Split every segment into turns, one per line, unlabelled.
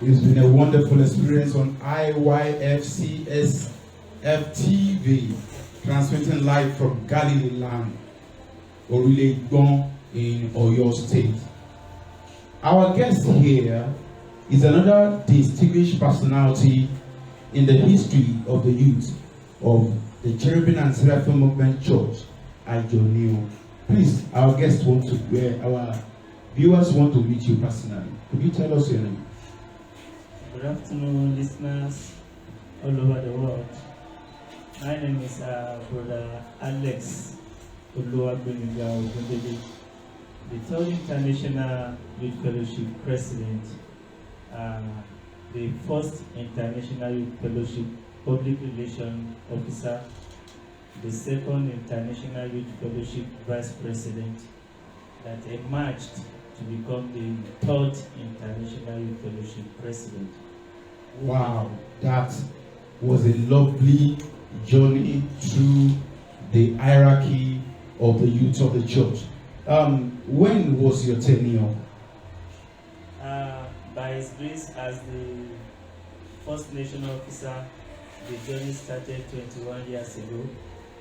It's been a wonderful experience on IYFCSMC, transmitting live from Galilee Land, Oluruntoyin in Oyo State. Our guest here is another distinguished personality in the history of the youth of the Cherubim and Seraphim Movement Church, Raji O. Please, our viewers want to meet you personally. Could you tell us your name?
Good afternoon, listeners all over the world. My name is Brother Alex Oluruntoyin, the third International Youth Fellowship President, the first International Youth Fellowship Public Relations Officer, the second International Youth Fellowship Vice President, that emerged to become the third International Youth Fellowship President.
Wow, that was a lovely journey through the hierarchy of the youth of the church. When was your tenure?
By His grace, as the first national officer, the journey started 21 years ago.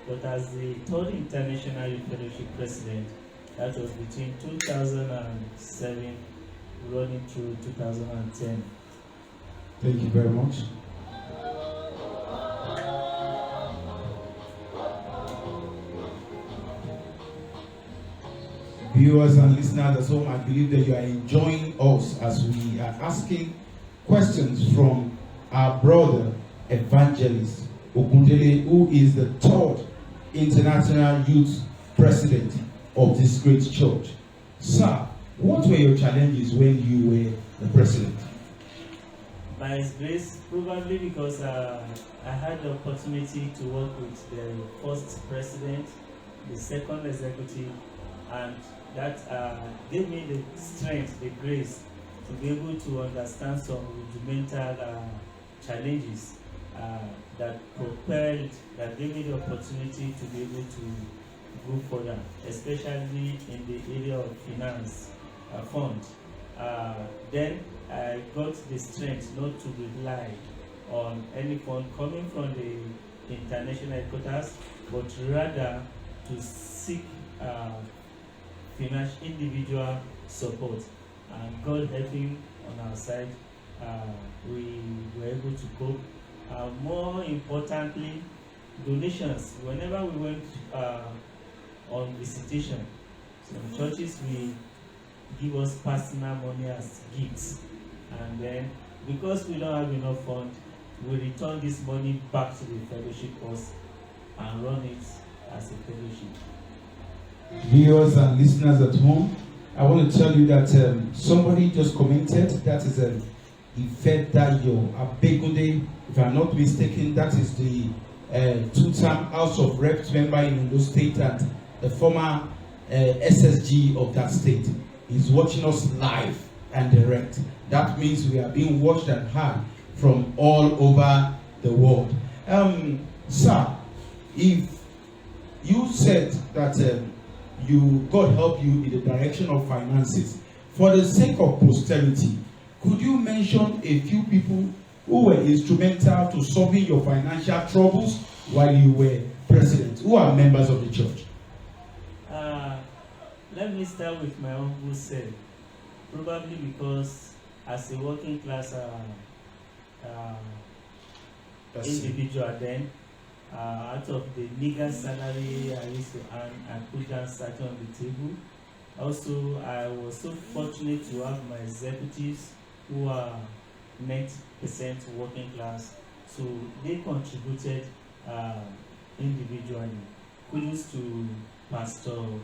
But as the third International Youth Fellowship President, that was between 2007 running through 2010.
Thank you very much. Viewers and listeners at home, I believe that you are enjoying us as we are asking questions from our brother, Evangelist Okundele, who is the third International Youth President of this great church. Sir, what were your challenges when you were the president?
By His grace, probably because I had the opportunity to work with the first president, the second executive, and that gave me the strength, the grace to be able to understand some rudimental challenges that gave me the opportunity to be able to go further, especially in the area of finance fund. Then I got the strength not to rely on any fund coming from the international headquarters, but rather to seek financial individual support. And God helping on our side, we were able to cope. More importantly, donations. Whenever we went on visitation, some churches will give us personal money as gifts, and then because we don't have enough fund, we return this money back to the fellowship house and run it as a fellowship.
Viewers and listeners at home, I want to tell you that somebody just commented, that is Ifedayo Abegunde, if I'm not mistaken, that is the two-term House of Reps member in Ondo State and the former SSG of that state. He's watching us live and direct. That means we are being watched and heard from all over the world. Sir, if you said that God help you in the direction of finances, for the sake of posterity, could you mention a few people who were instrumental to solving your financial troubles while you were president, who are members of the church?
Let me start with my humble self. Probably because as a working class individual then, out of the meager salary I used to earn, I put down something on the table. Also, I was so fortunate to have my executives who are 90% working class, so they contributed individually. Kudos to Pastor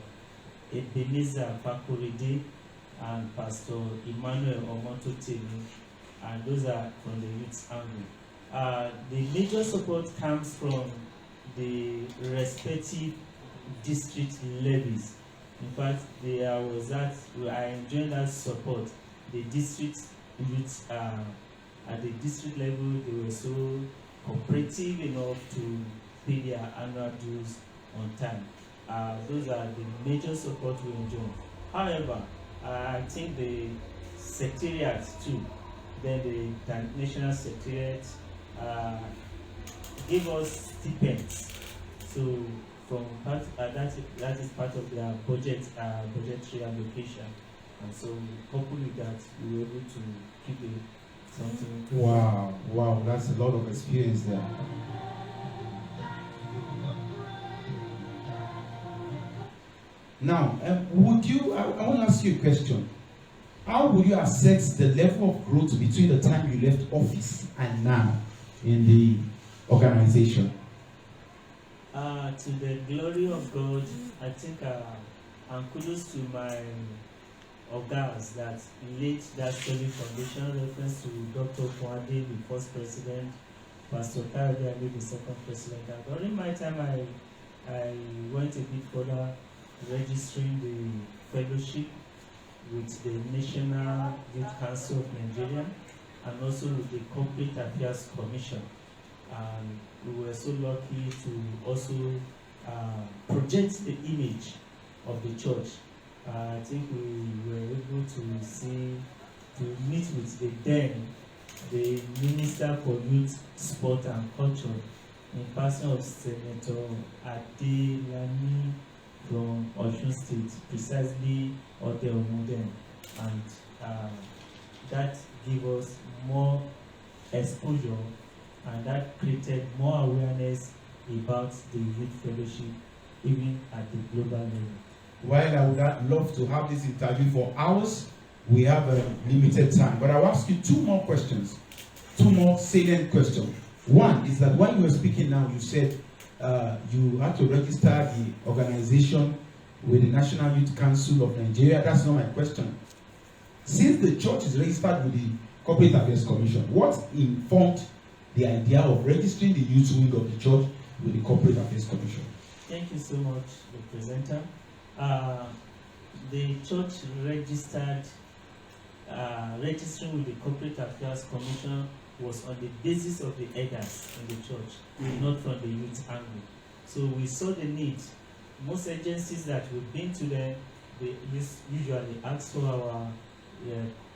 Ebenezer Fakorede and Pastor Emmanuel Omototemi, and those are from the youth angle. The major support comes from the respective district levies. In fact, I enjoyed that support. The district youths at the district level, they were so cooperative enough to pay their annual dues on time. Those are the major support we enjoy. However, I think the secretariat too then the International Secretariat gave us stipends. So from part, that is part of their budgetary allocation. And so coupled with that, we were able to keep something.
Wow, that's a lot of experience there. Now, I want to ask you a question. How would you assess the level of growth between the time you left office and now in the organization?
To the glory of God, I think I'm kudos to my organs that laid that solid foundation, reference to Dr. Kwade, the first president, Pastor Kayode, the second president. And during my time, I went a bit further, registering the fellowship with the National Youth Council of Nigeria and also with the Corporate Affairs Commission. And we were so lucky to also project the image of the church. I think we were able to meet with the Minister for Youth, Sport and Culture in person of Senator Adelani from Osun State, precisely Ode Omuden, and that gave us more exposure and that created more awareness about the youth fellowship, even at the global level.
While I would love to have this interview for hours, we have a limited time. But I'll ask you two more questions, two more salient questions. One is that when you were speaking now, you said you had to register the organization with the National Youth Council of Nigeria. That's not my question. Since the church is registered with the Corporate Affairs Commission, what informed the idea of registering the youth wing of the church with the Corporate Affairs Commission?
Thank you so much, the presenter. The church registering with the Corporate Affairs Commission was on the basis of the elders in the church, not from the youth angle. So we saw the need. Most agencies that we've been to them, they usually ask for our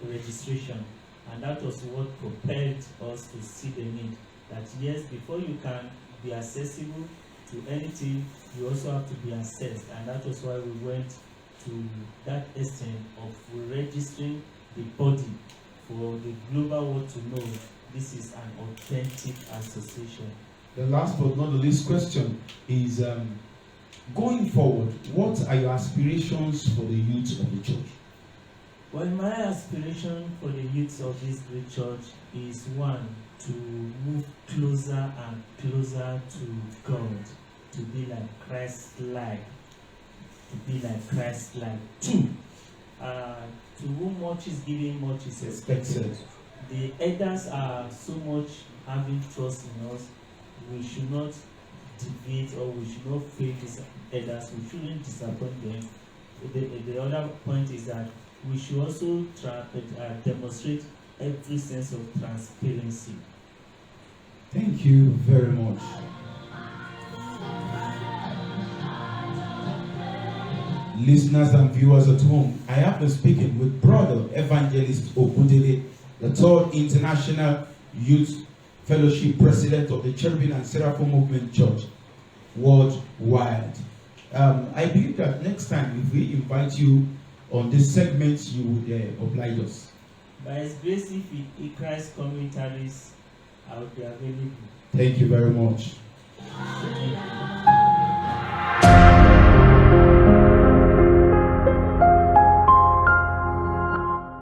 registration, and that was what propelled us to see the need. That yes, before you can be accessible to anything, you also have to be assessed, and that was why we went to that extent of registering the body for the global world to know this is an authentic association.
The last but not the least question is, going forward, what are your aspirations for the youth of the church?
Well, my aspiration for the youth of this great church is one, to move closer and closer to God, to be like Christ-like, Two, to whom much is given, much is expected. The elders are so much having trust in us. We should not deviate, or we should not fail these elders. We shouldn't disappoint them. The other point is that we should also demonstrate every sense of transparency.
Thank you very much. Listeners and viewers at home, I have been speaking with Brother Evangelist Ogundele, the third International Youth Fellowship President of the Cherubim and Seraphim Movement Church worldwide. I believe that next time, if we invite you on this segment, you would oblige us.
By His grace, if Christ commentaries, I will be available.
Thank you very much.
Thank you.